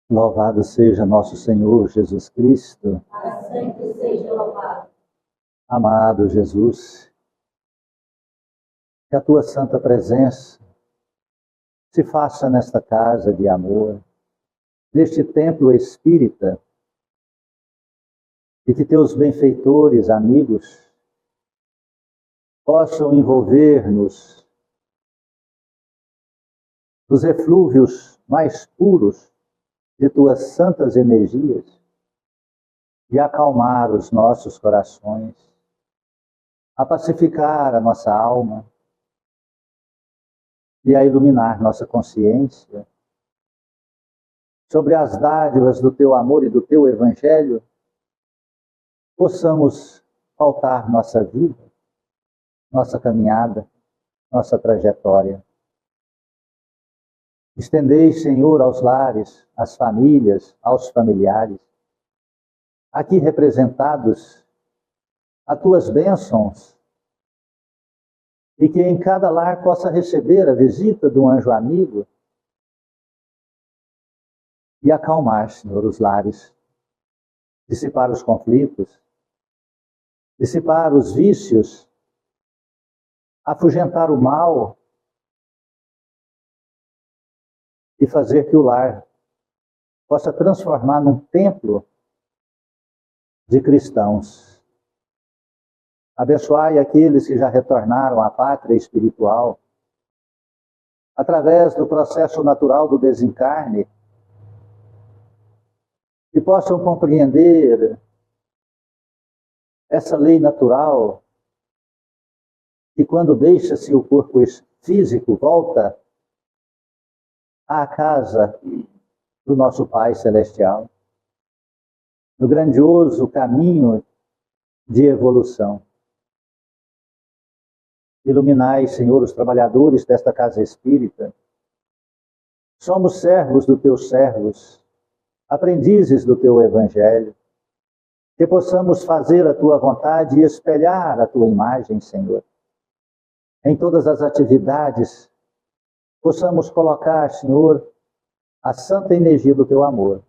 Louvado seja nosso Senhor Jesus Cristo. Para sempre seja louvado. Amado Jesus, que a tua santa presença se faça nesta casa de amor, neste templo espírita, e que teus benfeitores, amigos, possam envolver-nos nos eflúvios mais puros de tuas santas energias e acalmar os nossos corações, a pacificar a nossa alma e a iluminar nossa consciência sobre as dádivas do teu amor e do teu evangelho, possamos pautar nossa vida, nossa caminhada, nossa trajetória. Estendei, Senhor, aos lares, às famílias, aos familiares, aqui representados, as tuas bênçãos, e que em cada lar possa receber a visita de um anjo amigo e acalmar, Senhor, os lares, dissipar os conflitos, dissipar os vícios, afugentar o mal e fazer que o lar possa transformar num templo de cristãos. Abençoai aqueles que já retornaram à pátria espiritual, através do processo natural do desencarne, que possam compreender essa lei natural, que quando deixa-se o corpo físico, volta à casa do nosso Pai Celestial, no grandioso caminho de evolução. Iluminai, Senhor, os trabalhadores desta casa espírita. Somos servos dos teus servos, aprendizes do teu evangelho, que possamos fazer a tua vontade e espelhar a tua imagem, Senhor. Em todas as atividades, possamos colocar, Senhor, a santa energia do teu amor.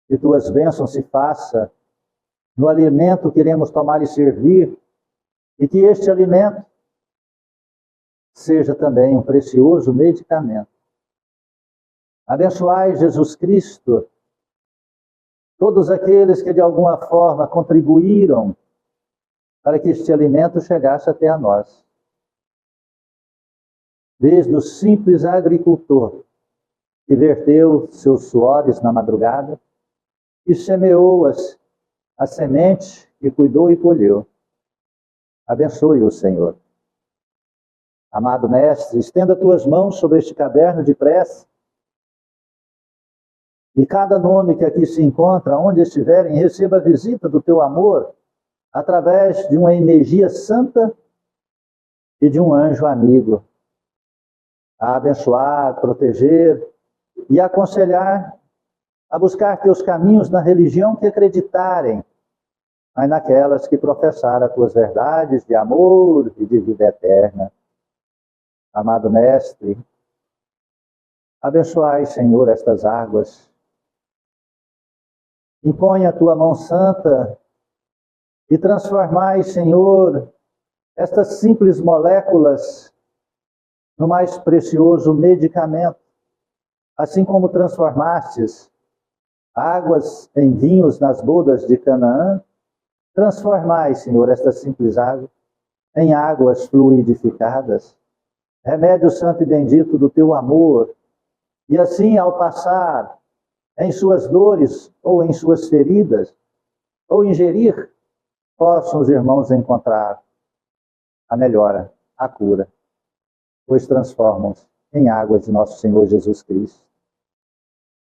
Que tuas bênçãos se faça no alimento que iremos tomar e servir, e que este alimento seja também um precioso medicamento. Abençoai, Jesus Cristo, todos aqueles que de alguma forma contribuíram para que este alimento chegasse até a nós. Desde o simples agricultor que verteu seus suores na madrugada e semeou a semente que cuidou e colheu. Abençoe-o, Senhor. Amado Mestre, estenda tuas mãos sobre este caderno de prece e cada nome que aqui se encontra, onde estiverem, receba a visita do teu amor através de uma energia santa e de um anjo amigo, a abençoar, proteger e aconselhar a buscar teus caminhos na religião que acreditarem, mas naquelas que professaram as tuas verdades de amor e de vida eterna. Amado Mestre, abençoai, Senhor, estas águas. Impõe a tua mão santa e transformai, Senhor, estas simples moléculas no mais precioso medicamento, assim como transformastes águas em vinhos nas bodas de Canaã. Transformai, Senhor, esta simples água em águas fluidificadas, remédio santo e bendito do teu amor, e assim, ao passar em suas dores ou em suas feridas, ou ingerir, possam os irmãos encontrar a melhora, a cura, pois transformam-se em águas de nosso Senhor Jesus Cristo.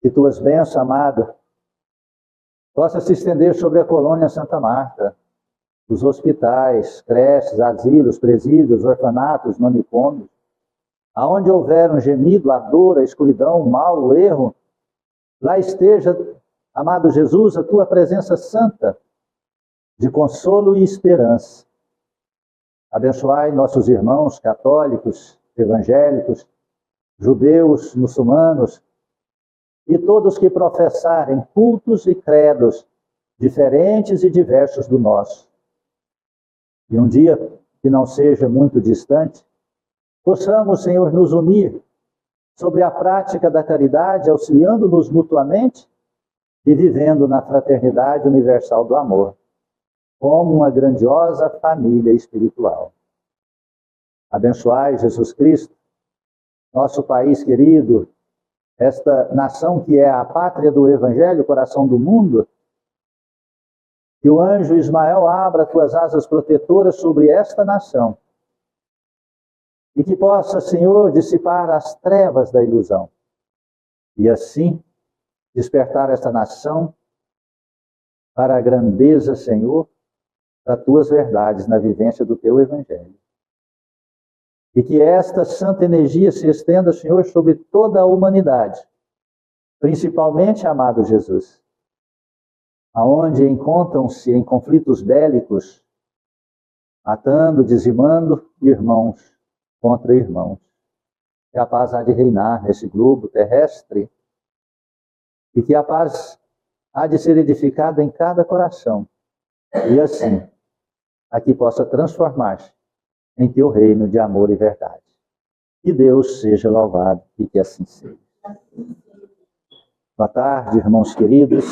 Que tuas bênçãos, amado, possa se estender sobre a colônia Santa Marta, os hospitais, creches, asilos, presídios, orfanatos, manicômios, aonde houver um gemido, a dor, a escuridão, o mal, o erro, lá esteja, amado Jesus, a tua presença santa, de consolo e esperança. Abençoai nossos irmãos católicos, evangélicos, judeus, muçulmanos, e todos que professarem cultos e credos diferentes e diversos do nosso. E um dia que não seja muito distante, possamos, Senhor, nos unir sobre a prática da caridade, auxiliando-nos mutuamente e vivendo na fraternidade universal do amor, como uma grandiosa família espiritual. Abençoai, Jesus Cristo, nosso país querido, esta nação que é a pátria do Evangelho, coração do mundo. Que o anjo Ismael abra tuas asas protetoras sobre esta nação. E que possa, Senhor, dissipar as trevas da ilusão. E assim, despertar esta nação para a grandeza, Senhor, das tuas verdades na vivência do teu Evangelho. E que esta santa energia se estenda, Senhor, sobre toda a humanidade, principalmente, amado Jesus, aonde encontram-se em conflitos bélicos, matando, dizimando irmãos contra irmãos. Que a paz há de reinar nesse globo terrestre e que a paz há de ser edificada em cada coração. E assim, aqui possa transformar-se em teu reino de amor e verdade. Que Deus seja louvado e que assim seja. Boa tarde, irmãos queridos.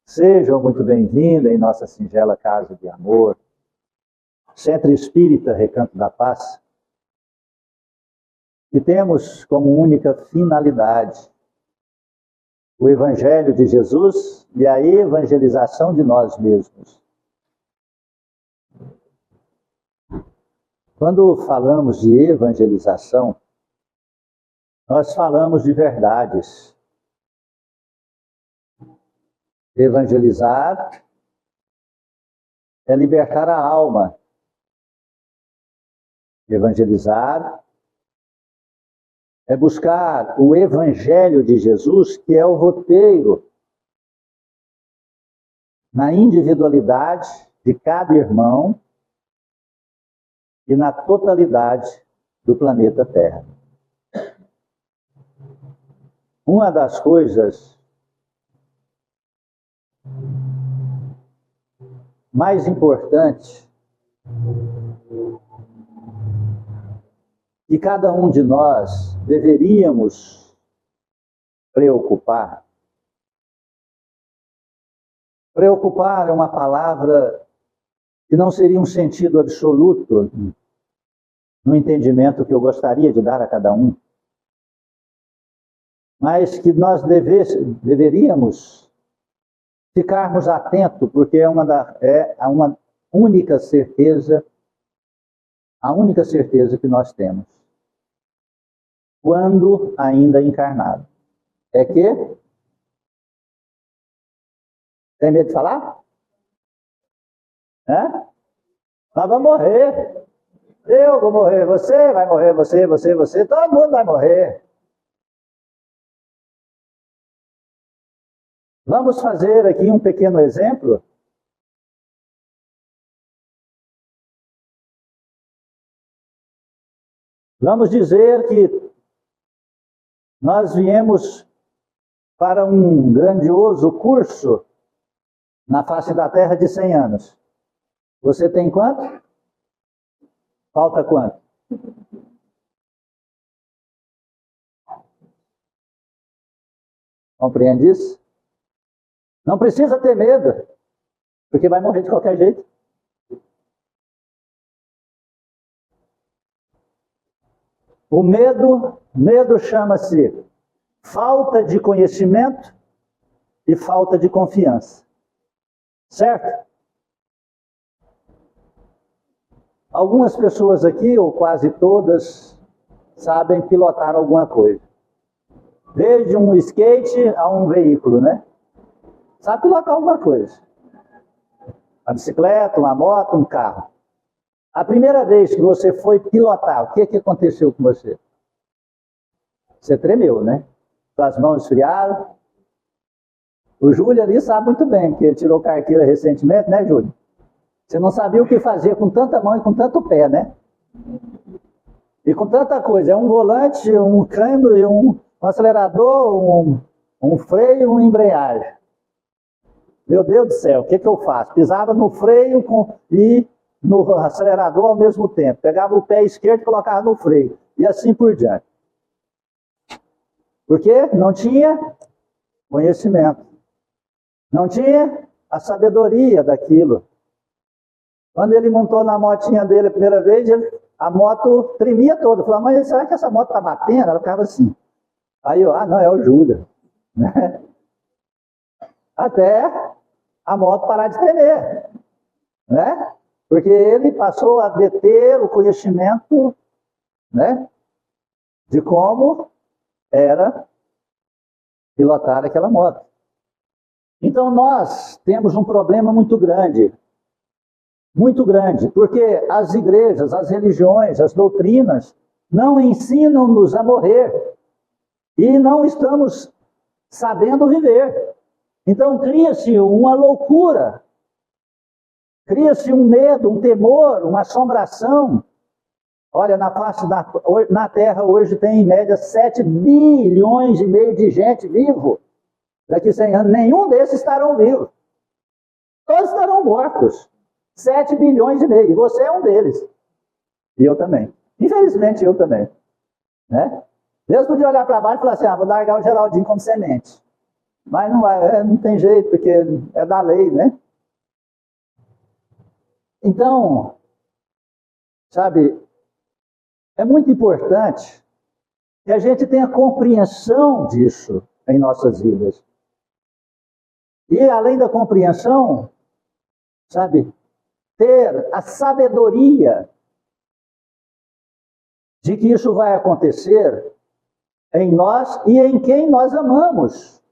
Sejam muito bem-vindos em nossa singela casa de amor. Centro Espírita Recanto da Paz. E temos como única finalidade o Evangelho de Jesus e a evangelização de nós mesmos. Quando falamos de evangelização, nós falamos de verdades. Evangelizar é libertar a alma. Evangelizar é buscar o Evangelho de Jesus, que é o roteiro na individualidade de cada irmão e na totalidade do planeta Terra. Uma das coisas mais importantes que cada um de nós deveríamos preocupar. Preocupar é uma palavra que não seria um sentido absoluto no entendimento que eu gostaria de dar a cada um, mas que nós deveríamos ficarmos atentos, porque é uma única certeza, a única certeza que nós temos, quando ainda encarnado, é que... Tem medo de falar? Nós vamos morrer. Eu vou morrer, você vai morrer, você, todo mundo vai morrer. Vamos fazer aqui um pequeno exemplo. Vamos dizer que nós viemos para um grandioso curso na face da Terra de 100 anos. Você tem quanto? Falta quanto? Compreende isso? Não precisa ter medo, porque vai morrer de qualquer jeito. O medo chama-se falta de conhecimento e falta de confiança. Certo? Algumas pessoas aqui, ou quase todas, sabem pilotar alguma coisa. Desde um skate a um veículo, né? Sabe pilotar alguma coisa. Uma bicicleta, uma moto, um carro. A primeira vez que você foi pilotar, o que aconteceu com você? Você tremeu, né? Suas mãos esfriaram. O Júlio ali sabe muito bem, porque ele tirou carteira recentemente, né, Júlio? Você não sabia o que fazer com tanta mão e com tanto pé, né? E com tanta coisa. É um volante, um câmbio e Um acelerador, um freio e uma embreagem. Meu Deus do céu, o que eu faço? Pisava no freio e no acelerador ao mesmo tempo. Pegava o pé esquerdo e colocava no freio. E assim por diante. Porque não tinha conhecimento. Não tinha a sabedoria daquilo. Quando ele montou na motinha dele a primeira vez, a moto tremia toda. Eu falei, mas será que essa moto está batendo? Ela ficava assim. Aí eu, não, é o Júlio. Né? Até a moto parar de tremer. Né? Porque ele passou a deter o conhecimento, né, de como era pilotar aquela moto. Então nós temos um problema muito grande, porque as igrejas, as religiões, as doutrinas não ensinam-nos a morrer e não estamos sabendo viver. Então cria-se uma loucura, cria-se um medo, um temor, uma assombração. Olha, na Terra hoje tem em média 7 bilhões e meio de gente vivo. Daqui a 100 anos, nenhum desses estarão vivos. Todos estarão mortos. 7 bilhões e meio. E você é um deles. E eu também. Infelizmente, eu também. Né? Deus podia olhar para baixo e falar assim, vou largar o Geraldinho como semente. Mas não vai, não tem jeito, porque é da lei, né? Então, sabe, é muito importante que a gente tenha compreensão disso em nossas vidas. E além da compreensão, sabe, ter a sabedoria de que isso vai acontecer em nós e em quem nós amamos.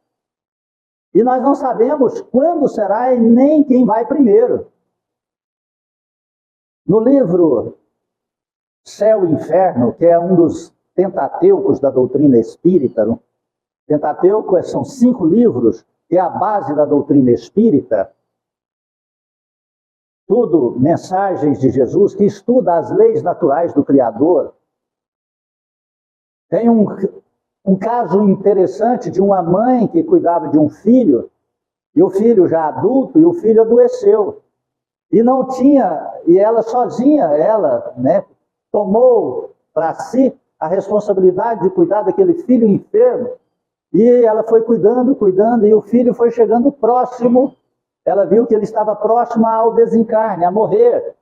E nós não sabemos quando será e nem quem vai primeiro. No livro Céu e Inferno, que é um dos Pentateucos da doutrina espírita, Pentateuco são 5 livros, que é a base da doutrina espírita, tudo mensagens de Jesus, que estuda as leis naturais do Criador. Tem um caso interessante de uma mãe que cuidava de um filho, e o filho já adulto, e o filho adoeceu. E não tinha, e ela sozinha, né, tomou para si a responsabilidade de cuidar daquele filho enfermo. E ela foi cuidando, e o filho foi chegando próximo. Ela viu que ele estava próximo ao desencarne, a morrer.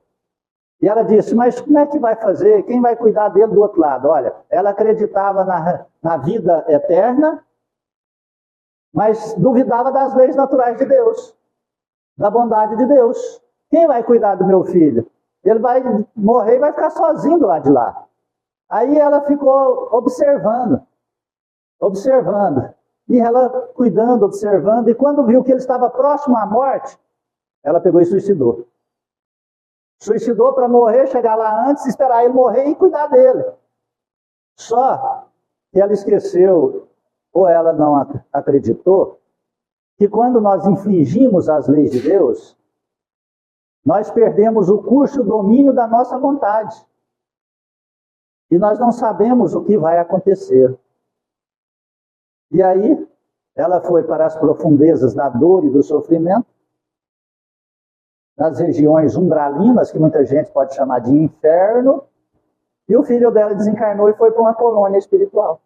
E ela disse, mas como é que vai fazer? Quem vai cuidar dele do outro lado? Olha, ela acreditava na vida eterna, mas duvidava das leis naturais de Deus, da bondade de Deus. Quem vai cuidar do meu filho? Ele vai morrer e vai ficar sozinho do lado de lá. Aí ela ficou observando. E ela cuidando, observando. E quando viu que ele estava próximo à morte, ela pegou e suicidou. Suicidou para morrer, chegar lá antes, esperar ele morrer e cuidar dele. Só que ela esqueceu, ou ela não acreditou, que quando nós infringimos as leis de Deus, nós perdemos o curso e o domínio da nossa vontade. E nós não sabemos o que vai acontecer. E aí, ela foi para as profundezas da dor e do sofrimento, nas regiões umbralinas, que muita gente pode chamar de inferno, e o filho dela desencarnou e foi para uma colônia espiritual.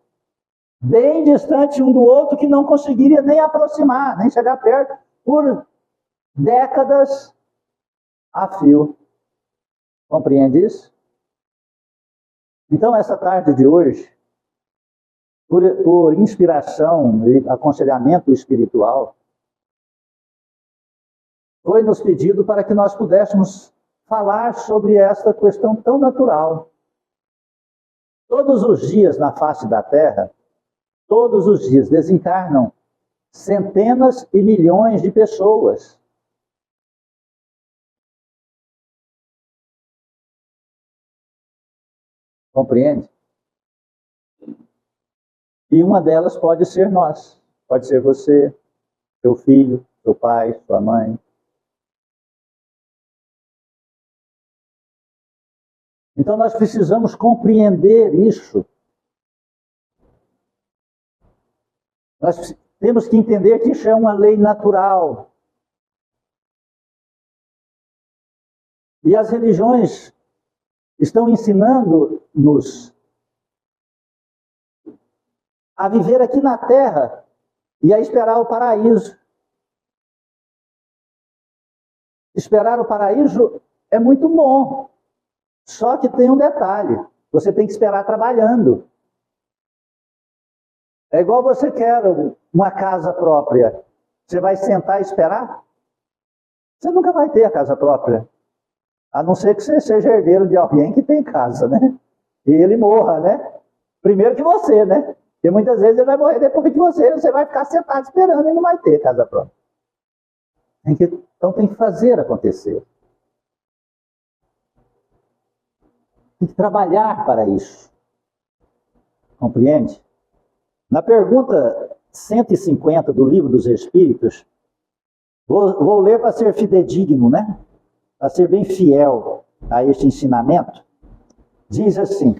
Bem distante um do outro, que não conseguiria nem aproximar, nem chegar perto, por décadas a fio. Compreende isso? Então, essa tarde de hoje, por inspiração e aconselhamento espiritual, foi nos pedido para que nós pudéssemos falar sobre esta questão tão natural. Todos os dias na face da Terra, todos os dias desencarnam centenas e milhões de pessoas. Compreende? E uma delas pode ser nós. Pode ser você, seu filho, seu pai, sua mãe. Então nós precisamos compreender isso. Nós temos que entender que isso é uma lei natural. E as religiões estão ensinando-nos a viver aqui na terra e a esperar o paraíso. Esperar o paraíso é muito bom, só que tem um detalhe: você tem que esperar trabalhando. É igual você quer uma casa própria. Você vai sentar e esperar? Você nunca vai ter a casa própria. A não ser que você seja herdeiro de alguém que tem casa, né? E ele morra, né? Primeiro que você, né? Porque muitas vezes ele vai morrer depois de você vai ficar sentado esperando e não vai ter casa própria. Então tem que fazer acontecer. Tem que trabalhar para isso. Compreende? Na pergunta 150 do Livro dos Espíritos, vou ler para ser fidedigno, né? Para ser bem fiel a este ensinamento. Diz assim: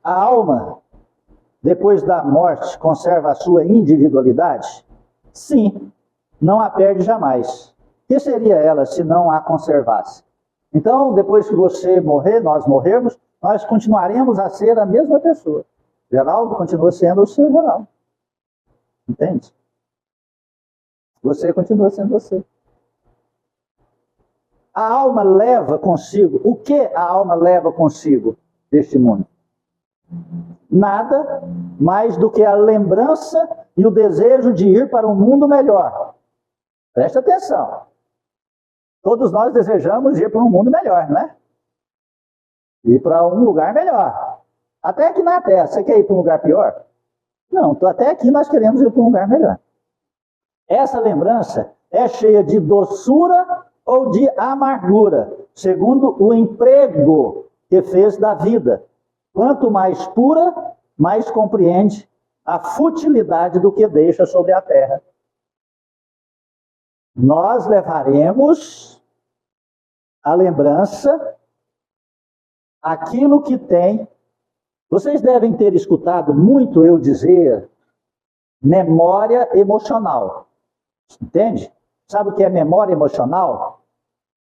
a alma, depois da morte, conserva a sua individualidade? Sim, não a perde jamais. Que seria ela se não a conservasse? Então, depois que você morrer, nós morrermos, nós continuaremos a ser a mesma pessoa. Geraldo continua sendo o seu Geraldo. Entende? Você continua sendo você. A alma leva consigo. O que a alma leva consigo deste mundo? Nada mais do que a lembrança e o desejo de ir para um mundo melhor. Preste atenção. Todos nós desejamos ir para um mundo melhor, não é? Ir para um lugar melhor. Até aqui na Terra, você quer ir para um lugar pior? Não, até aqui nós queremos ir para um lugar melhor. Essa lembrança é cheia de doçura ou de amargura, segundo o emprego que fez da vida. Quanto mais pura, mais compreende a futilidade do que deixa sobre a terra. Nós levaremos a lembrança, aquilo que tem. Vocês devem ter escutado muito eu dizer memória emocional. Entende? Sabe o que é memória emocional?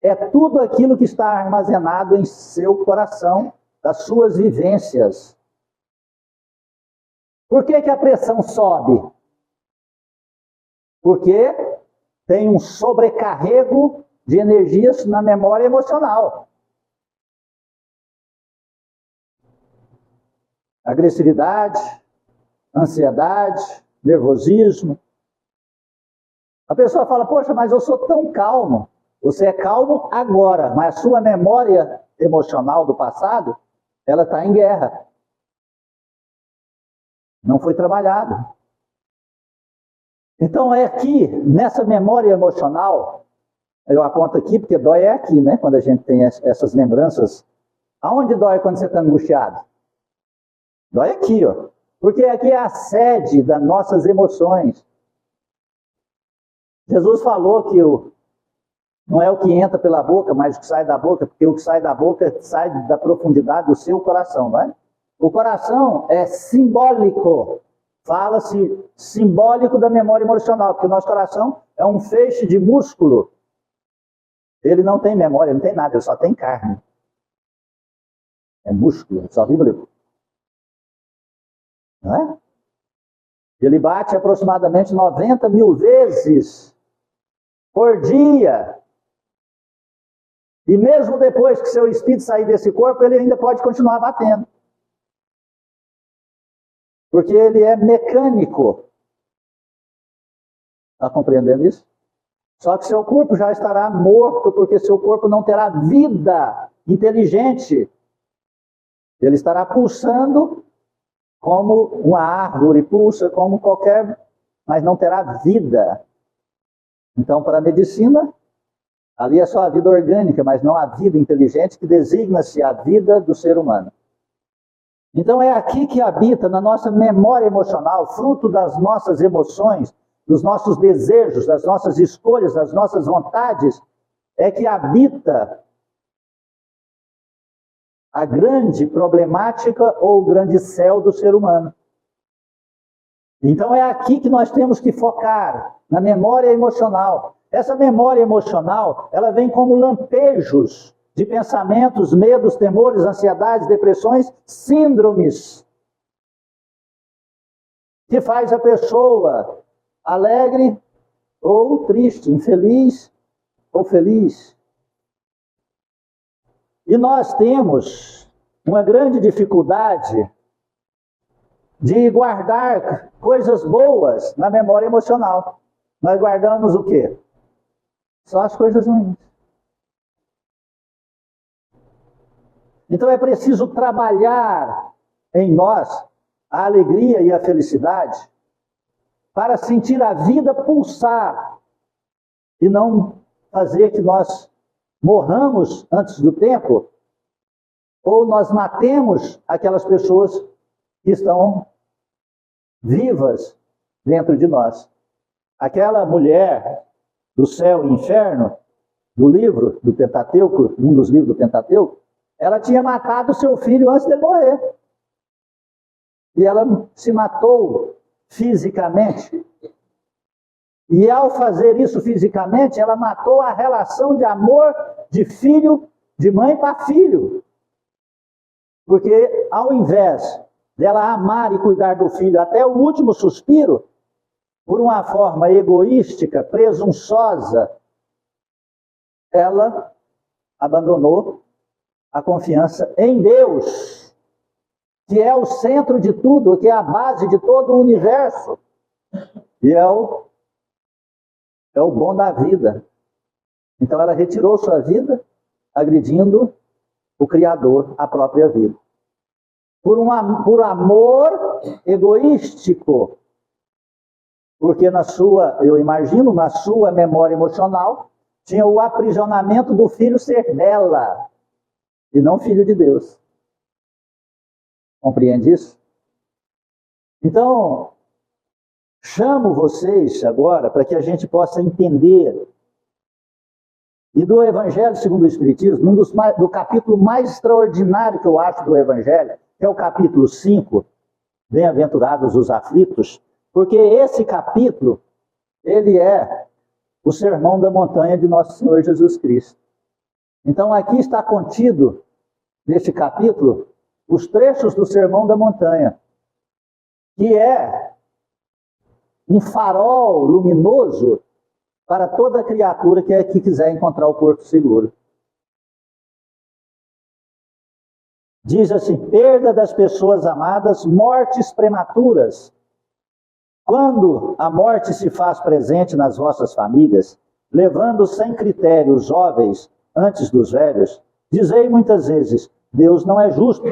É tudo aquilo que está armazenado em seu coração, das suas vivências. Por que a pressão sobe? Porque tem um sobrecarrego de energias na memória emocional. Agressividade, ansiedade, nervosismo. A pessoa fala: poxa, mas eu sou tão calmo. Você é calmo agora, mas a sua memória emocional do passado, ela está em guerra. Não foi trabalhado. Então é aqui, nessa memória emocional, eu aponto aqui porque dói é aqui, né? Quando a gente tem essas lembranças. Aonde dói quando você está angustiado? Dói aqui, ó. Porque aqui é a sede das nossas emoções. Jesus falou que não é o que entra pela boca, mas o que sai da boca, porque o que sai da boca sai da profundidade do seu coração, não é? O coração é simbólico. Fala-se simbólico da memória emocional, porque o nosso coração é um feixe de músculo. Ele não tem memória, não tem nada, ele só tem carne. É músculo, só vibra. Não é? Ele bate aproximadamente 90 mil vezes por dia. E mesmo depois que seu espírito sair desse corpo, ele ainda pode continuar batendo. Porque ele é mecânico. Está compreendendo isso? Só que seu corpo já estará morto, porque seu corpo não terá vida inteligente. Ele estará pulsando como uma árvore, pulsa como qualquer, mas não terá vida. Então, para a medicina, ali é só a vida orgânica, mas não a vida inteligente, que designa-se a vida do ser humano. Então é aqui que habita, na nossa memória emocional, fruto das nossas emoções, dos nossos desejos, das nossas escolhas, das nossas vontades, é que habita a grande problemática ou o grande céu do ser humano. Então é aqui que nós temos que focar, na memória emocional. Essa memória emocional, ela vem como lampejos de pensamentos, medos, temores, ansiedades, depressões, síndromes, que faz a pessoa alegre ou triste, infeliz ou feliz. E nós temos uma grande dificuldade de guardar coisas boas na memória emocional. Nós guardamos o quê? Só as coisas ruins. Então é preciso trabalhar em nós a alegria e a felicidade para sentir a vida pulsar e não fazer que nós morramos antes do tempo ou nós matemos aquelas pessoas que estão vivas dentro de nós. Aquela mulher do céu e inferno, do livro do Pentateuco, um dos livros do Pentateuco, ela tinha matado seu filho antes de morrer. E ela se matou fisicamente. E ao fazer isso fisicamente, ela matou a relação de amor de filho, de mãe para filho. Porque ao invés dela amar e cuidar do filho até o último suspiro, por uma forma egoística, presunçosa, ela abandonou a confiança em Deus, que é o centro de tudo, que é a base de todo o universo, e é o bom da vida. Então ela retirou sua vida, agredindo o Criador, a própria vida. Por amor egoístico, porque eu imagino, na sua memória emocional, tinha o aprisionamento do filho ser dela, e não filho de Deus. Compreende isso? Então, chamo vocês agora para que a gente possa entender. E do Evangelho segundo o Espiritismo, do capítulo mais extraordinário que eu acho do Evangelho, que é o capítulo 5, Bem-aventurados os aflitos, porque esse capítulo, ele é o sermão da montanha de nosso Senhor Jesus Cristo. Então aqui está contido, neste capítulo, os trechos do sermão da montanha, que é um farol luminoso para toda criatura que quiser encontrar o porto seguro. Diz assim: perda das pessoas amadas, mortes prematuras. Quando a morte se faz presente nas vossas famílias, levando sem critério os jovens antes dos velhos, dizei muitas vezes: Deus não é justo,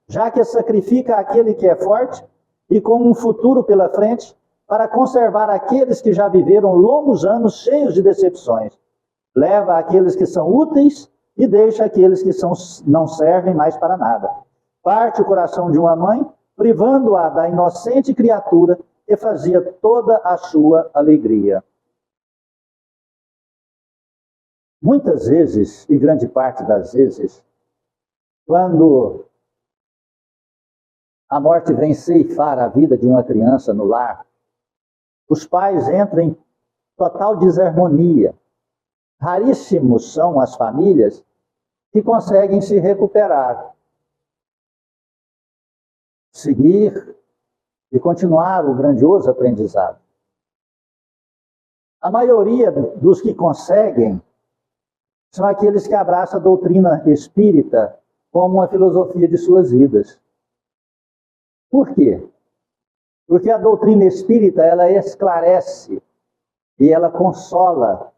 já que sacrifica aquele que é forte e com um futuro pela frente, para conservar aqueles que já viveram longos anos cheios de decepções. Leva aqueles que são úteis e deixa aqueles que não servem mais para nada. Parte o coração de uma mãe, privando-a da inocente criatura que fazia toda a sua alegria. Muitas vezes, e grande parte das vezes, quando a morte vem ceifar a vida de uma criança no lar, os pais entram em total desarmonia. Raríssimos são as famílias que conseguem se recuperar, seguir e continuar o grandioso aprendizado. A maioria dos que conseguem são aqueles que abraçam a doutrina espírita como uma filosofia de suas vidas. Por quê? Porque a doutrina espírita, ela esclarece e ela consola.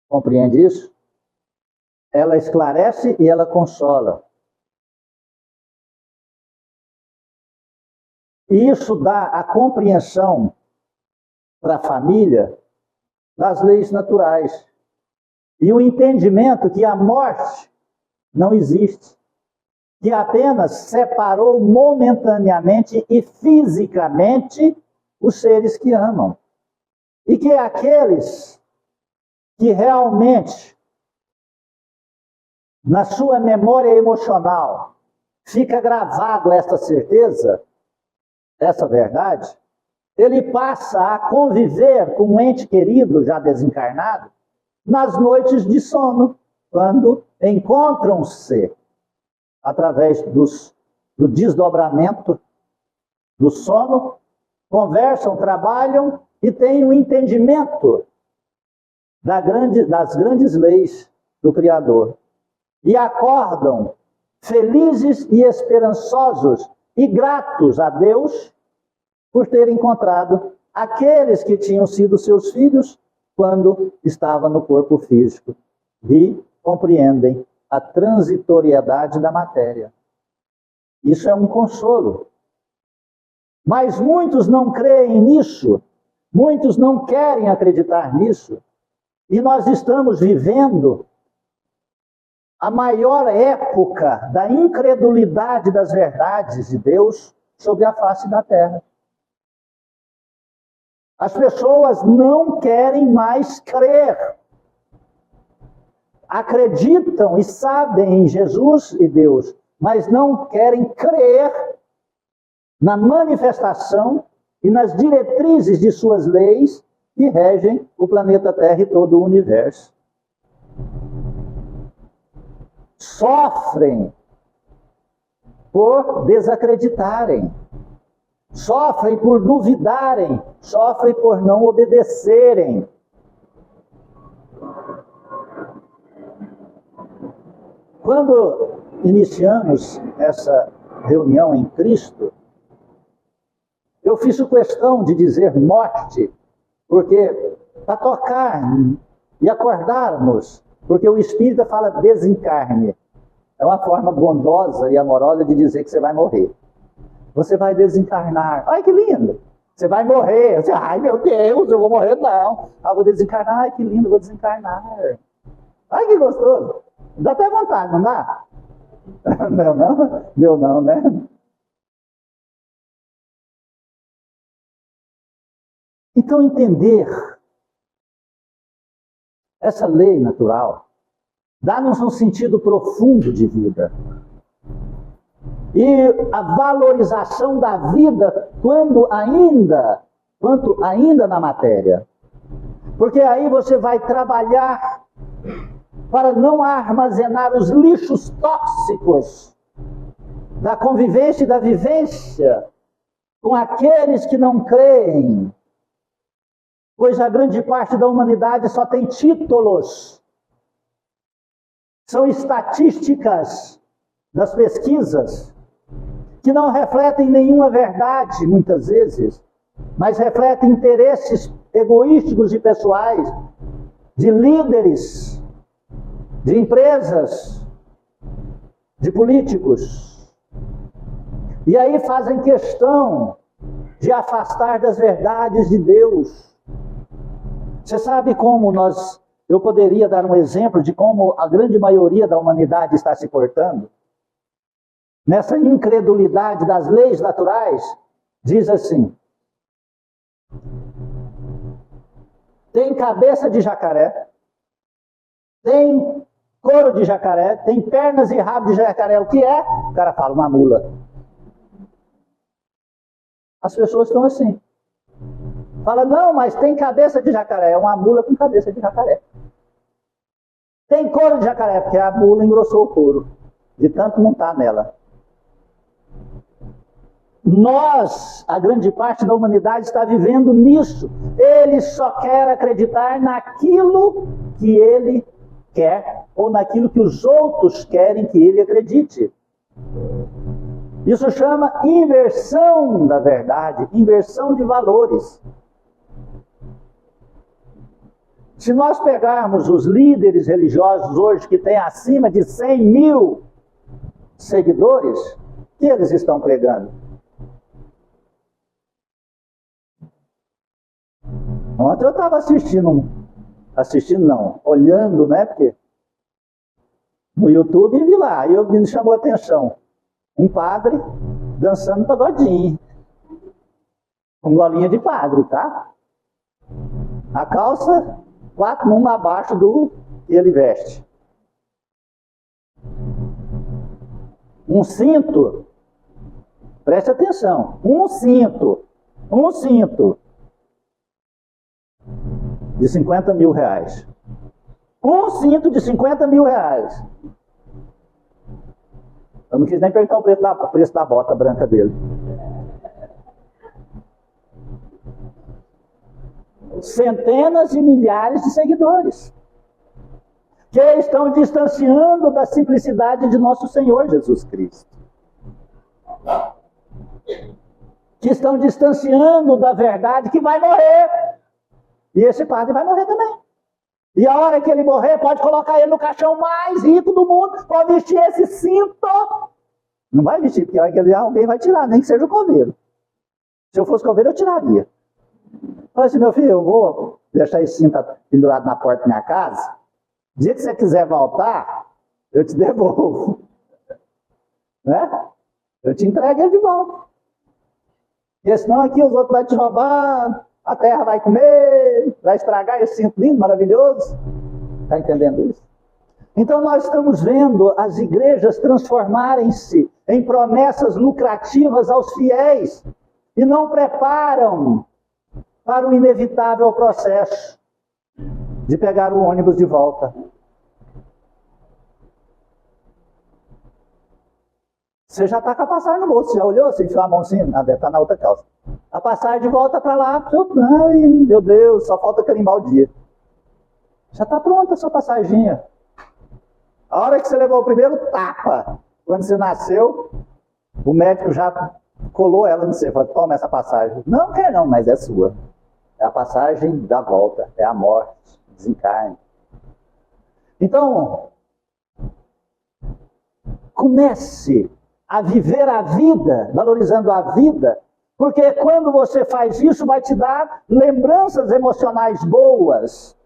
Compreende isso? Ela esclarece e ela consola. E isso dá a compreensão para a família das leis naturais. E o entendimento que a morte não existe. Que apenas separou momentaneamente e fisicamente os seres que amam. E que aqueles que realmente na sua memória emocional, fica gravado essa certeza, essa verdade, ele passa a conviver com um ente querido já desencarnado nas noites de sono, quando encontram-se através do desdobramento do sono, conversam, trabalham e têm um entendimento das grandes leis do Criador. E acordam felizes e esperançosos e gratos a Deus por ter encontrado aqueles que tinham sido seus filhos quando estava no corpo físico. E compreendem a transitoriedade da matéria. Isso é um consolo. Mas muitos não creem nisso, muitos não querem acreditar nisso, e nós estamos vivendo a maior época da incredulidade das verdades de Deus sobre a face da terra. As pessoas não querem mais crer. Acreditam e sabem em Jesus e Deus, mas não querem crer na manifestação e nas diretrizes de suas leis que regem o planeta Terra e todo o universo. Sofrem por desacreditarem, sofrem por duvidarem, sofrem por não obedecerem. Quando iniciamos essa reunião em Cristo, eu fiz questão de dizer morte, porque para tocar e acordarmos, porque o Espírita fala desencarne. É uma forma bondosa e amorosa de dizer que você vai morrer. Você vai desencarnar. Ai, que lindo! Você vai morrer. Você, ai, meu Deus, eu vou morrer, não. Ah, vou desencarnar. Ai, que lindo, vou desencarnar. Ai, que gostoso. Dá até vontade, não dá? Não, né? Então, entender essa lei natural dá-nos um sentido profundo de vida. E a valorização da vida quanto ainda na matéria. Porque aí você vai trabalhar para não armazenar os lixos tóxicos da convivência e da vivência com aqueles que não creem, pois a grande parte da humanidade só tem títulos, são estatísticas das pesquisas que não refletem nenhuma verdade, muitas vezes, mas refletem interesses egoísticos e pessoais de líderes, de empresas, de políticos. E aí fazem questão de afastar das verdades de Deus. Você sabe como eu poderia dar um exemplo de como a grande maioria da humanidade está se portando? Nessa incredulidade das leis naturais, diz assim: tem cabeça de jacaré, tem couro de jacaré, tem pernas e rabo de jacaré. O que é? O cara fala, uma mula. As pessoas estão assim. Fala, não, mas tem cabeça de jacaré. É uma mula com cabeça de jacaré. Tem couro de jacaré, porque a mula engrossou o couro, de tanto montar nela. Nós, a grande parte da humanidade, está vivendo nisso. Ele só quer acreditar naquilo que ele quer, ou naquilo que os outros querem que ele acredite. Isso chama inversão da verdade, inversão de valores. Se nós pegarmos os líderes religiosos hoje que têm acima de 100 mil seguidores, o que eles estão pregando? Ontem eu estava olhando, né, porque no YouTube vi lá, e me chamou a atenção, um padre dançando pagodinho, com golinha de padre, tá? A calça, 4 abaixo do que ele veste. Um cinto, preste atenção, um cinto de 50 mil reais. Um cinto de 50 mil reais. Eu não quis nem perguntar o preço da bota branca dele. Centenas de milhares de seguidores que estão distanciando da simplicidade de nosso Senhor Jesus Cristo. Que estão distanciando da verdade que vai morrer. E esse padre vai morrer também. E a hora que ele morrer, pode colocar ele no caixão mais rico do mundo, pode vestir esse cinto. Não vai vestir, porque a hora que ele alguém vai tirar, nem que seja o coveiro. Se eu fosse coveiro, eu tiraria. Falei assim, meu filho, eu vou deixar esse cinto pendurado na porta da minha casa. O dia que você quiser voltar, eu te devolvo. Né? Eu te entrego ele de volta. Porque senão aqui os outros vão te roubar, a terra vai comer, vai estragar esse cinto lindo, maravilhoso. Está entendendo isso? Então nós estamos vendo as igrejas transformarem-se em promessas lucrativas aos fiéis e não preparam para o inevitável processo de pegar o ônibus de volta. Você já está com a passagem no bolso, já olhou? Você enfiou a mãozinha? Deve estar na outra calça. A passagem de volta para lá, ai meu Deus, só falta carimbar o dia. Já está pronta a sua passaginha. A hora que você levou o primeiro tapa, quando você nasceu, o médico já colou ela no você, falou, toma essa passagem. Não quer não, mas é sua. É a passagem da volta, é a morte, desencarne. Então, comece a viver a vida, valorizando a vida, porque quando você faz isso, vai te dar lembranças emocionais boas,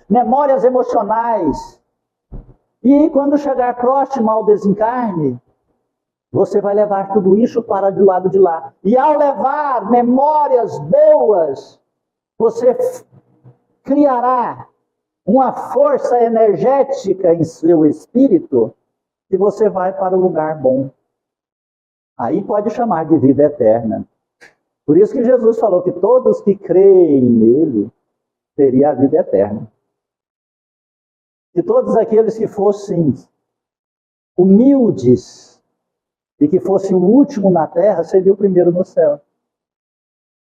memórias emocionais. E quando chegar próximo ao desencarne, você vai levar tudo isso para do lado de lá. E ao levar memórias boas, você criará uma força energética em seu espírito e você vai para o lugar bom. Aí pode chamar de vida eterna. Por isso que Jesus falou que todos que creem nele teriam a vida eterna. E todos aqueles que fossem humildes e que fossem o último na terra, seria o primeiro no céu.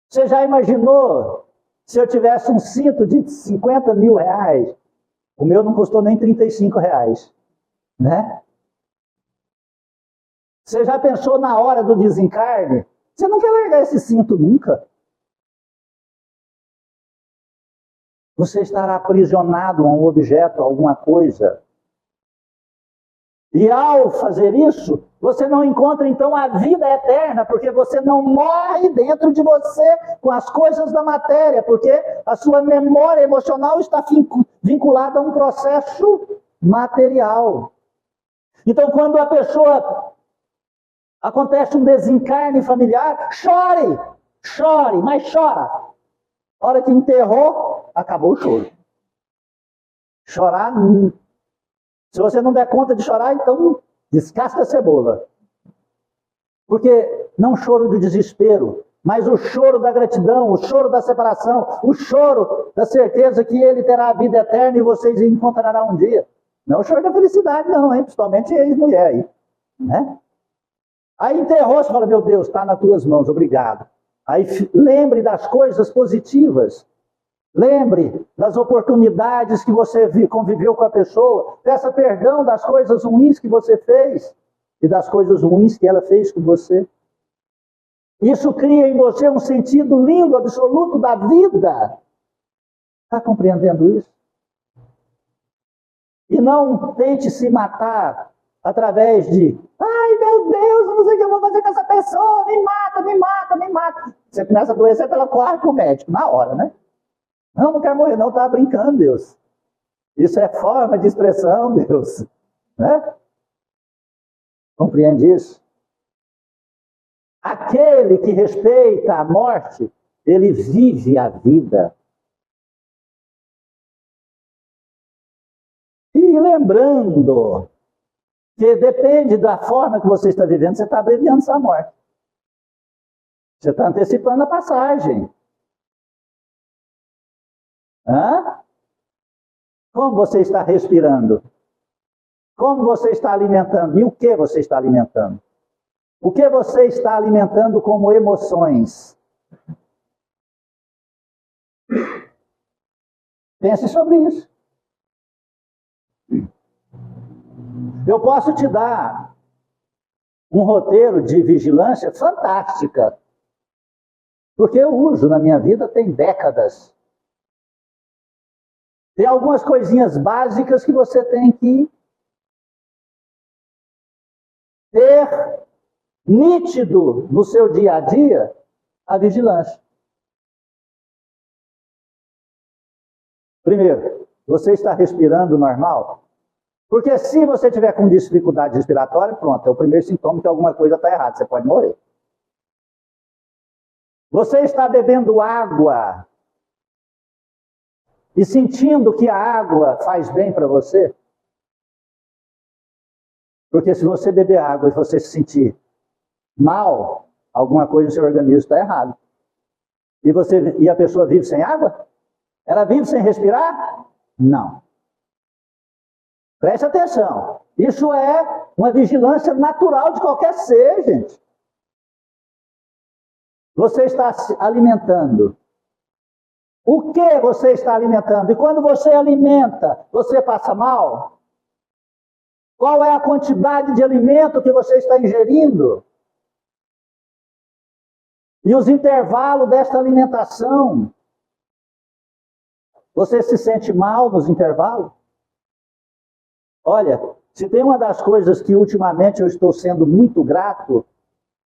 Você já imaginou se eu tivesse um cinto de 50 mil reais? O meu não custou nem 35 reais. Né? Você já pensou na hora do desencarne? Você não quer largar esse cinto nunca. Você estará aprisionado a um objeto, a alguma coisa. E ao fazer isso, você não encontra então a vida eterna, porque você não morre dentro de você com as coisas da matéria, porque a sua memória emocional está vinculada a um processo material. Então, quando a pessoa acontece um desencarne familiar, chore, mas chora. A hora que enterrou, acabou o choro. Chorar, se você não der conta de chorar, então descasca a cebola. Porque não choro de desespero, mas o choro da gratidão, o choro da separação, o choro da certeza que ele terá a vida eterna e vocês encontrarão um dia. Não o choro da felicidade, não, hein? Principalmente ex-mulher aí. Né? Aí enterrou, você fala, meu Deus, está nas tuas mãos, obrigado. Aí lembre das coisas positivas. Lembre das oportunidades que você conviveu com a pessoa. Peça perdão das coisas ruins que você fez e das coisas ruins que ela fez com você. Isso cria em você um sentido lindo, absoluto da vida. Está compreendendo isso? E não tente se matar através de, ai meu Deus, eu não sei o que eu vou fazer com essa pessoa, me mata, me mata, me mata. Você começa a adoecer, ela corre para o médico, na hora, né? Não quero morrer, não, estava brincando, Deus. Isso é forma de expressão, Deus. Né? Compreende isso? Aquele que respeita a morte, ele vive a vida. E lembrando Que depende da forma que você está vivendo, você está abreviando sua morte. Você está antecipando a passagem. Hã? Como você está respirando? Como você está alimentando? E o que você está alimentando? O que você está alimentando como emoções? Pense sobre isso. Eu posso te dar um roteiro de vigilância fantástica, porque eu uso na minha vida tem décadas. Tem algumas coisinhas básicas que você tem que ter nítido no seu dia a dia a vigilância. Primeiro, você está respirando normal? Porque se você tiver com dificuldade respiratória, pronto, é o primeiro sintoma que alguma coisa está errada, você pode morrer. Você está bebendo água e sentindo que a água faz bem para você? Porque se você beber água e você se sentir mal, alguma coisa no seu organismo está errado. E a pessoa vive sem água? Ela vive sem respirar? Não. Preste atenção. Isso é uma vigilância natural de qualquer ser, gente. Você está se alimentando. O que você está alimentando? E quando você alimenta, você passa mal? Qual é a quantidade de alimento que você está ingerindo? E os intervalos desta alimentação? Você se sente mal nos intervalos? Olha, se tem uma das coisas que ultimamente eu estou sendo muito grato,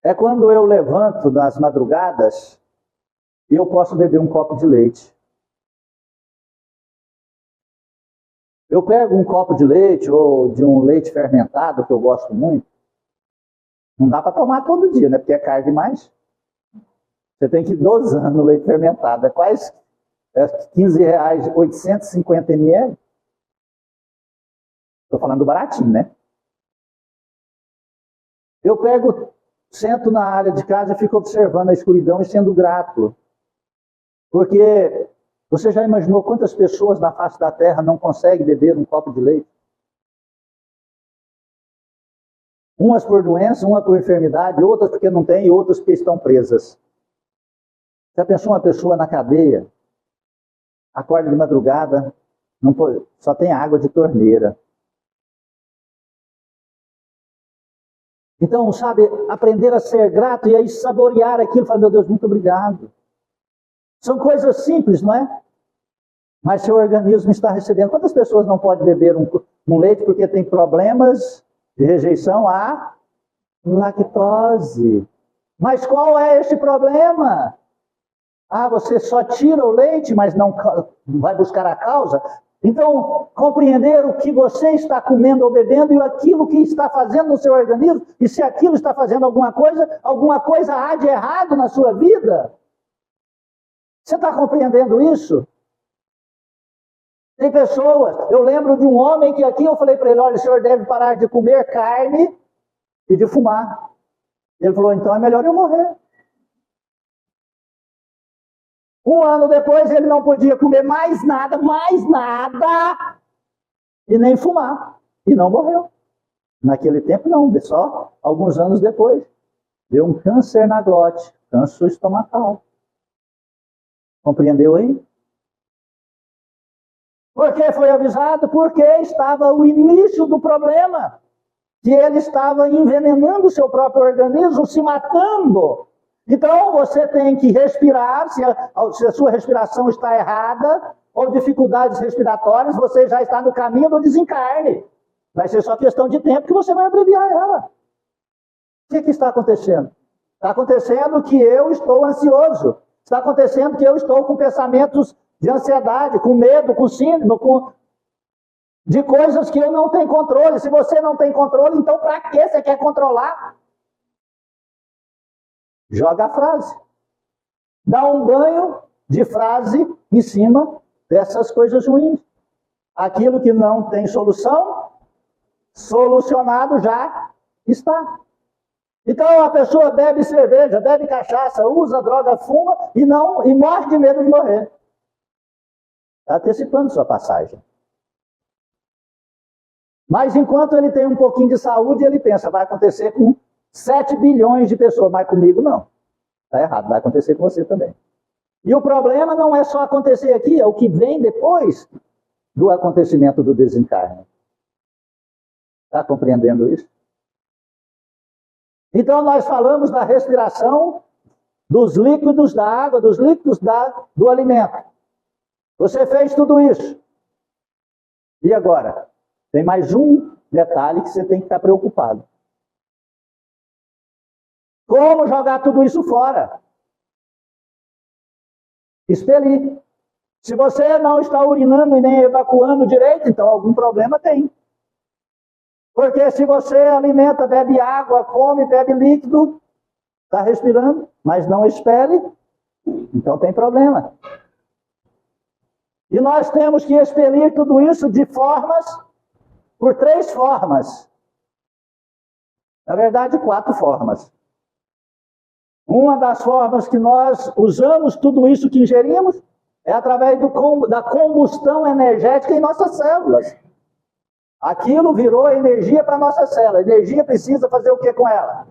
é quando eu levanto nas madrugadas e eu posso beber um copo de leite. Eu pego um copo de leite ou de um leite fermentado, que eu gosto muito. Não dá para tomar todo dia, né? Porque é caro demais. Você tem que ir dosando o leite fermentado. É quase R$15, 850 ml. Estou falando do baratinho, né? Eu pego, sento na área de casa e fico observando a escuridão e sendo grato. Porque você já imaginou quantas pessoas na face da terra não conseguem beber um copo de leite? Umas por doença, uma por enfermidade, outras porque não tem e outras porque estão presas. Já pensou uma pessoa na cadeia, acorda de madrugada, não pode, só tem água de torneira. Então, sabe, aprender a ser grato e aí saborear aquilo, falar, meu Deus, muito obrigado. São coisas simples, não é? Mas seu organismo está recebendo. Quantas pessoas não podem beber um leite porque tem problemas de rejeição à lactose? Mas qual é este problema? Ah, você só tira o leite, mas não vai buscar a causa? Então, compreender o que você está comendo ou bebendo e aquilo que está fazendo no seu organismo, e se aquilo está fazendo alguma coisa há de errado na sua vida. Você está compreendendo isso? Tem pessoas, eu lembro de um homem que aqui eu falei para ele, olha, o senhor deve parar de comer carne e de fumar. Ele falou, então é melhor eu morrer. Um ano depois ele não podia comer mais nada, e nem fumar. E não morreu. Naquele tempo não, só alguns anos depois. Deu um câncer na glote, câncer estomacal. Compreendeu aí? Por que foi avisado? Porque estava o início do problema. Que ele estava envenenando o seu próprio organismo, se matando. Então, você tem que respirar, se a sua respiração está errada, ou dificuldades respiratórias, você já está no caminho do desencarne. Vai ser só questão de tempo que você vai abreviar ela. O que está acontecendo? Está acontecendo que eu estou ansioso. Está acontecendo que eu estou com pensamentos de ansiedade, com medo, com síndrome, de coisas que eu não tenho controle. Se você não tem controle, então para que você quer controlar? Joga a frase. Dá um banho de frase em cima dessas coisas ruins. Aquilo que não tem solução, Solucionado já está. Então a pessoa bebe cerveja, bebe cachaça, usa droga, fuma e morre de medo de morrer. Está antecipando sua passagem. Mas enquanto ele tem um pouquinho de saúde, ele pensa, vai acontecer com 7 bilhões de pessoas, mas comigo não. Está errado, vai acontecer com você também. E o problema não é só acontecer aqui, é o que vem depois do acontecimento do desencarne. Está compreendendo isso? Então nós falamos da respiração, dos líquidos da água, dos líquidos do alimento. Você fez tudo isso. E agora? Tem mais um detalhe que você tem que estar preocupado. Como jogar tudo isso fora? Expelir. Se você não está urinando e nem evacuando direito, então algum problema tem. Porque se você alimenta, bebe água, come, bebe líquido, está respirando, mas não expele, então tem problema. E nós temos que expelir tudo isso por 3 formas. Na verdade, 4 formas. Uma das formas que nós usamos tudo isso que ingerimos é através da combustão energética em nossas células. Aquilo virou energia para a nossa célula. A energia precisa fazer o que com ela?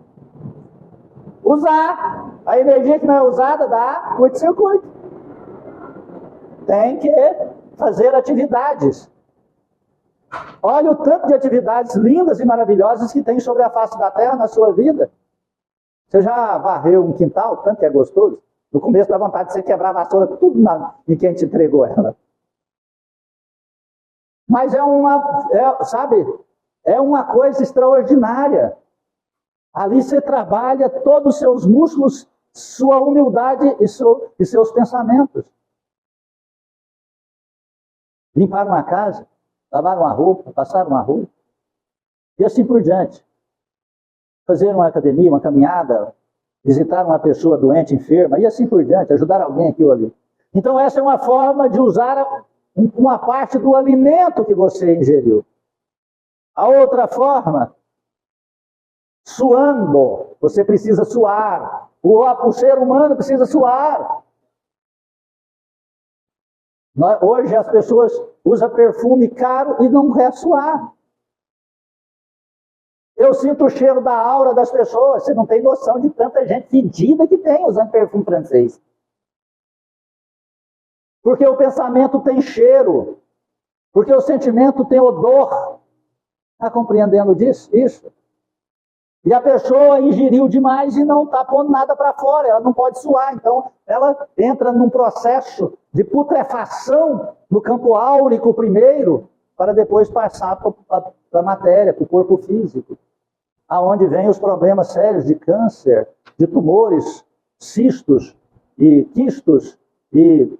Usar. A energia que não é usada dá curto-circuito. Tem que fazer atividades. Olha o tanto de atividades lindas e maravilhosas que tem sobre a face da terra na sua vida. Você já varreu um quintal, tanto que é gostoso? No começo dá vontade de você quebrar a vassoura tudo em quem te entregou ela. Mas é uma coisa extraordinária. Ali você trabalha todos os seus músculos, sua humildade e seus pensamentos. Limpar uma casa, lavar uma roupa, passar uma roupa, e assim por diante. Fazer uma academia, uma caminhada, visitar uma pessoa doente, enferma, e assim por diante, ajudar alguém aqui ou ali. Então essa é uma forma de usar uma parte do alimento que você ingeriu. A outra forma, suando. Você precisa suar. O ser humano precisa suar. Hoje as pessoas usam perfume caro e não quer suar. Eu sinto o cheiro da aura das pessoas. Você não tem noção de tanta gente fedida que tem usando perfume francês. Porque o pensamento tem cheiro. Porque o sentimento tem odor. Está compreendendo disso? Isso. E a pessoa ingeriu demais e não está pondo nada para fora. Ela não pode suar. Então, ela entra num processo de putrefação no campo áurico primeiro, para depois passar para a matéria, para o corpo físico. Aonde vem os problemas sérios de câncer, de tumores, cistos e quistos e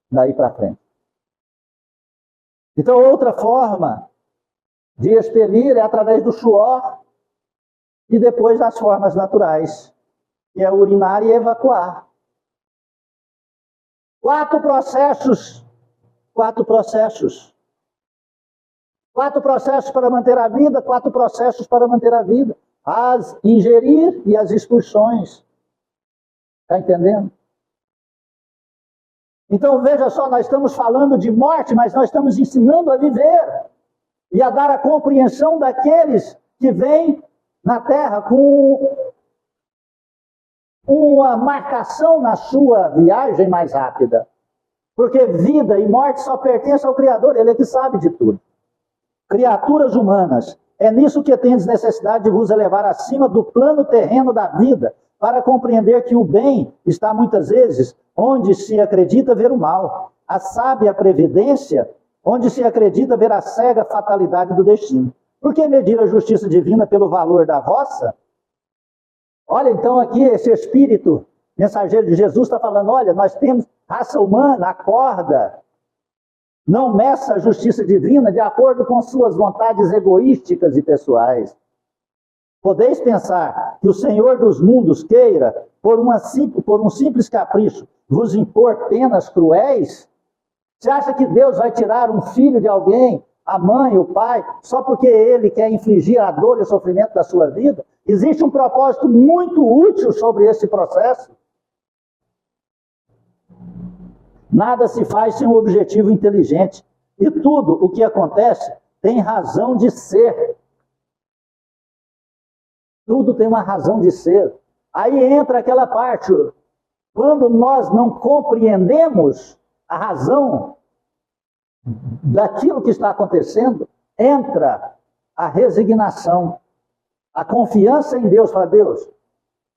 daí para frente. Então, outra forma de expelir é através do suor e depois das formas naturais, que é urinar e evacuar. 4 processos. 4 processos. 4 processos para manter a vida, 4 processos para manter a vida. As ingerir e as expulsões. Está entendendo? Então veja só, nós estamos falando de morte, mas nós estamos ensinando a viver. E a dar a compreensão daqueles que vêm na Terra com uma marcação na sua viagem mais rápida. Porque vida e morte só pertencem ao Criador, Ele é que sabe de tudo. Criaturas humanas, é nisso que tendes necessidade de vos elevar acima do plano terreno da vida, para compreender que o bem está muitas vezes onde se acredita ver o mal, a sábia previdência onde se acredita ver a cega fatalidade do destino. Por que medir a justiça divina pelo valor da vossa? Olha, então aqui esse Espírito mensageiro de Jesus está falando, olha, nós temos raça humana, acorda. Não meça a justiça divina de acordo com suas vontades egoísticas e pessoais. Podeis pensar que o Senhor dos mundos queira, por um simples capricho, vos impor penas cruéis? Você acha que Deus vai tirar um filho de alguém a mãe, o pai, só porque ele quer infligir a dor e o sofrimento da sua vida. Existe um propósito muito útil sobre esse processo. Nada se faz sem um objetivo inteligente. E tudo o que acontece tem razão de ser. Tudo tem uma razão de ser. Aí entra aquela parte, quando nós não compreendemos a razão daquilo que está acontecendo, entra a resignação, a confiança em Deus. Fala, Deus,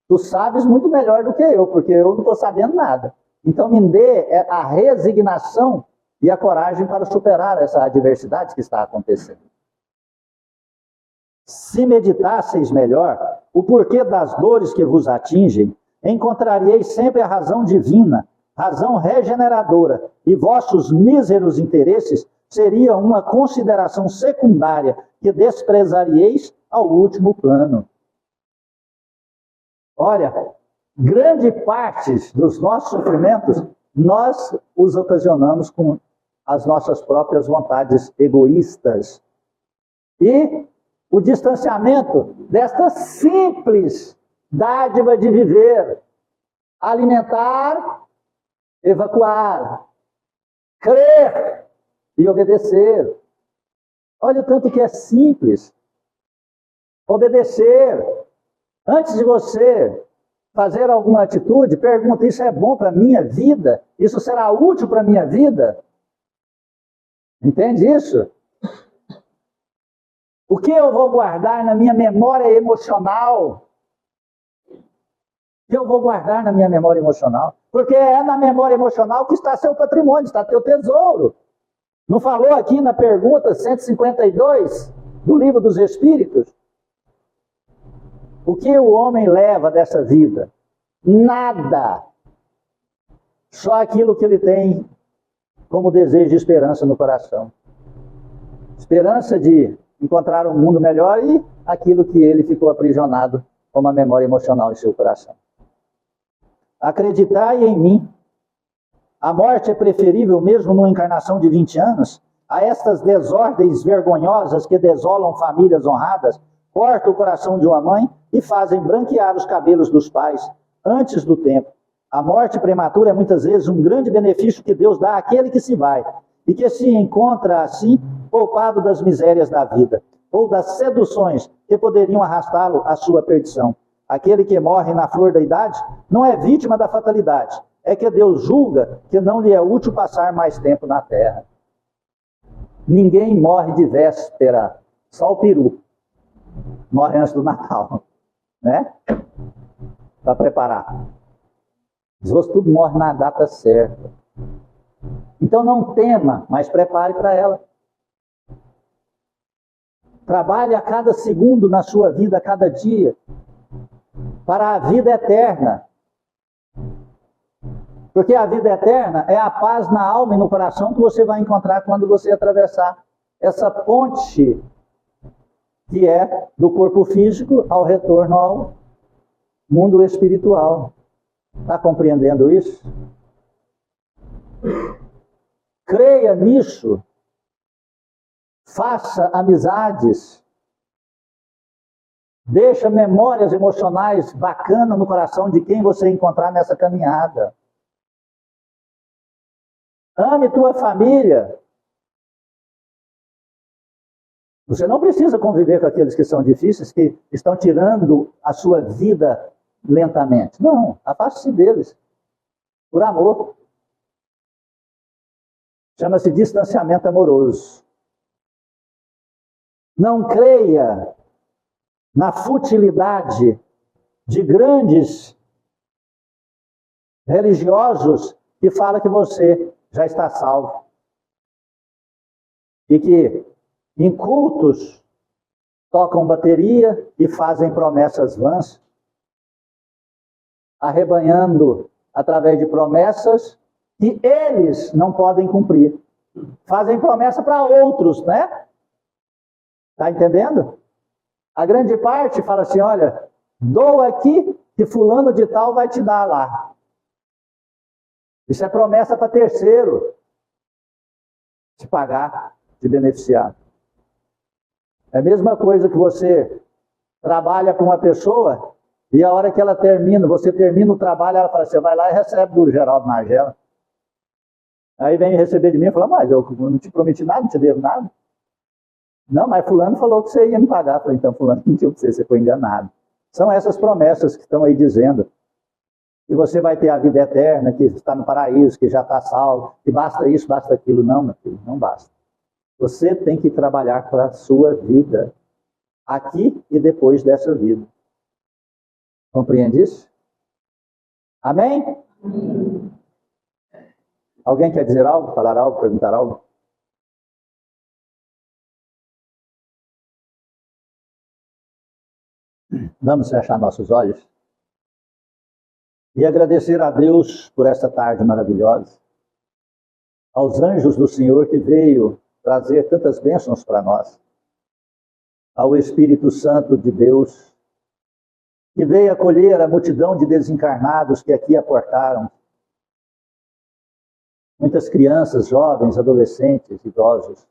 tu sabes muito melhor do que eu, porque eu não estou sabendo nada. Então me dê a resignação e a coragem para superar essa adversidade que está acontecendo. Se meditasseis melhor o porquê das dores que vos atingem, encontrareis sempre a razão divina, razão regeneradora, e vossos míseros interesses seriam uma consideração secundária que desprezareis ao último plano. Olha, grande parte dos nossos sofrimentos, nós os ocasionamos com as nossas próprias vontades egoístas. E o distanciamento desta simples dádiva de viver, alimentar, evacuar, crer e obedecer. Olha o tanto que é simples. Obedecer. Antes de você fazer alguma atitude, pergunta, isso é bom para a minha vida? Isso será útil para a minha vida? Entende isso? O que eu vou guardar na minha memória emocional? O que eu vou guardar na minha memória emocional? Porque é na memória emocional que está seu patrimônio, está teu tesouro. Não falou aqui na pergunta 152 do Livro dos Espíritos? O que o homem leva dessa vida? Nada. Só aquilo que ele tem como desejo de esperança no coração. Esperança de encontrar um mundo melhor e aquilo que ele ficou aprisionado como a memória emocional em seu coração. Acreditai em mim. A morte é preferível mesmo numa encarnação de 20 anos a estas desordens vergonhosas que desolam famílias honradas, cortam o coração de uma mãe e fazem branquear os cabelos dos pais antes do tempo. A morte prematura é muitas vezes um grande benefício que Deus dá àquele que se vai e que se encontra assim poupado das misérias da vida ou das seduções que poderiam arrastá-lo à sua perdição. Aquele que morre na flor da idade não é vítima da fatalidade, é que Deus julga que não lhe é útil passar mais tempo na terra. Ninguém morre de véspera, só o peru morre antes do Natal, né? Para preparar. Os outros tudo morrem na data certa. Então não tema, mas prepare para ela. Trabalhe a cada segundo na sua vida, a cada dia, para a vida eterna. Porque a vida eterna é a paz na alma e no coração que você vai encontrar quando você atravessar essa ponte que é do corpo físico ao retorno ao mundo espiritual. Está compreendendo isso? Creia nisso. Faça amizades. Deixa memórias emocionais bacanas no coração de quem você encontrar nessa caminhada. Ame tua família. Você não precisa conviver com aqueles que são difíceis, que estão tirando a sua vida lentamente. Não, afaste-se deles. Por amor. Chama-se distanciamento amoroso. Não creia na futilidade de grandes religiosos que falam que você já está salvo. E que em cultos tocam bateria e fazem promessas vãs, arrebanhando através de promessas que eles não podem cumprir. Fazem promessa para outros, né? Está entendendo? A grande parte fala assim, olha, doa aqui que fulano de tal vai te dar lá. Isso é promessa para terceiro te pagar. de beneficiar. É a mesma coisa que você trabalha com uma pessoa e a hora que ela termina, você termina o trabalho, ela fala, você vai lá e recebe do Geraldo Margela. Aí vem receber de mim e fala, mas eu não te prometi nada, não te devo nada. Não, mas fulano falou que você ia me pagar. Eu falei, então fulano mentiu para você foi enganado. São essas promessas que estão aí dizendo que você vai ter a vida eterna, que está no paraíso, que já está salvo, que basta isso, basta aquilo. Não, meu filho, não basta. Você tem que trabalhar para a sua vida, aqui e depois dessa vida. Compreende isso? Amém? Amém. Alguém quer dizer algo, falar algo, perguntar algo? Vamos fechar nossos olhos e agradecer a Deus por esta tarde maravilhosa, aos anjos do Senhor que veio trazer tantas bênçãos para nós, ao Espírito Santo de Deus que veio acolher a multidão de desencarnados que aqui aportaram, muitas crianças, jovens, adolescentes, idosos,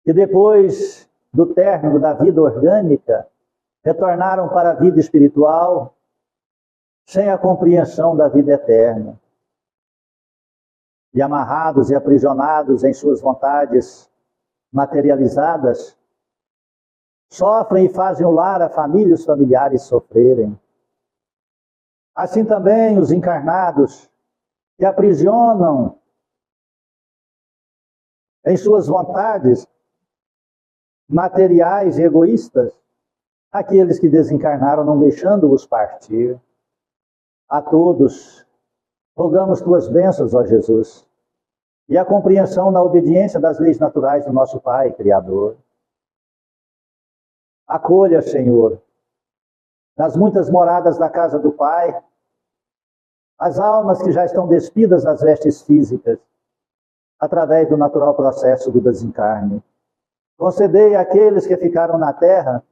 que depois do término da vida orgânica retornaram para a vida espiritual sem a compreensão da vida eterna. E amarrados e aprisionados em suas vontades materializadas, sofrem e fazem o lar a família e os familiares sofrerem. Assim também os encarnados que aprisionam em suas vontades materiais e egoístas, aqueles que desencarnaram não deixando-os partir. A todos, rogamos tuas bênçãos, ó Jesus, e a compreensão na obediência das leis naturais do nosso Pai, Criador. Acolha, Senhor, nas muitas moradas da casa do Pai, as almas que já estão despidas das vestes físicas, através do natural processo do desencarne. Concedei àqueles que ficaram na terra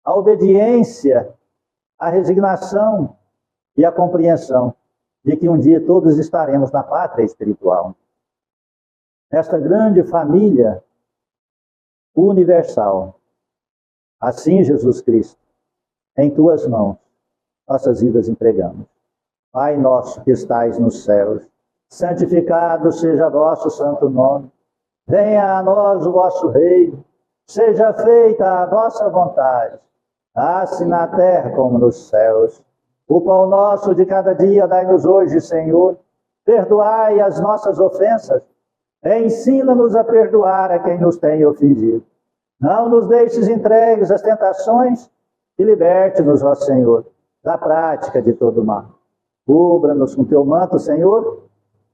a obediência, a resignação e a compreensão de que um dia todos estaremos na pátria espiritual. Esta grande família universal. Assim, Jesus Cristo, em tuas mãos, nossas vidas entregamos. Pai nosso que estais nos céus, santificado seja vosso santo nome. Venha a nós o vosso reino. Seja feita a vossa vontade, assim na terra como nos céus. O pão nosso de cada dia dai-nos hoje, Senhor. Perdoai as nossas ofensas. Ensina-nos a perdoar a quem nos tem ofendido. Não nos deixes entregues às tentações e liberte-nos, ó Senhor, da prática de todo mal. Cubra-nos com teu manto, Senhor,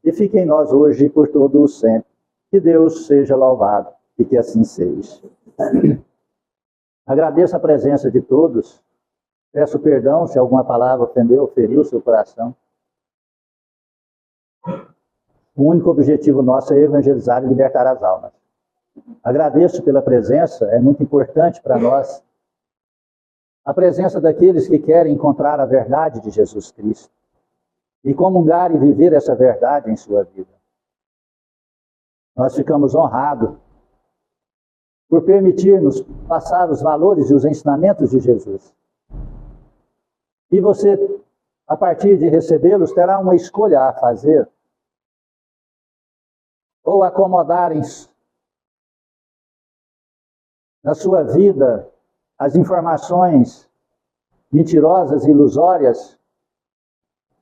e fique em nós hoje e por todo o sempre. Que Deus seja louvado e que assim seja. Agradeço a presença de todos. Peço perdão se alguma palavra ofendeu, feriu o seu coração. O único objetivo nosso é evangelizar e libertar as almas. Agradeço pela presença, é muito importante para nós a presença daqueles que querem encontrar a verdade de Jesus Cristo e comungar e viver essa verdade em sua vida. Nós ficamos honrados por permitir-nos passar os valores e os ensinamentos de Jesus. E você, a partir de recebê-los, terá uma escolha a fazer. Ou acomodarem na sua vida as informações mentirosas e ilusórias,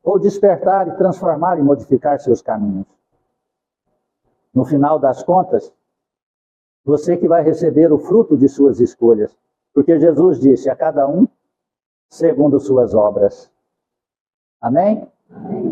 ou despertar e transformar e modificar seus caminhos. No final das contas, você que vai receber o fruto de suas escolhas, porque Jesus disse a cada um segundo suas obras. Amém? Amém.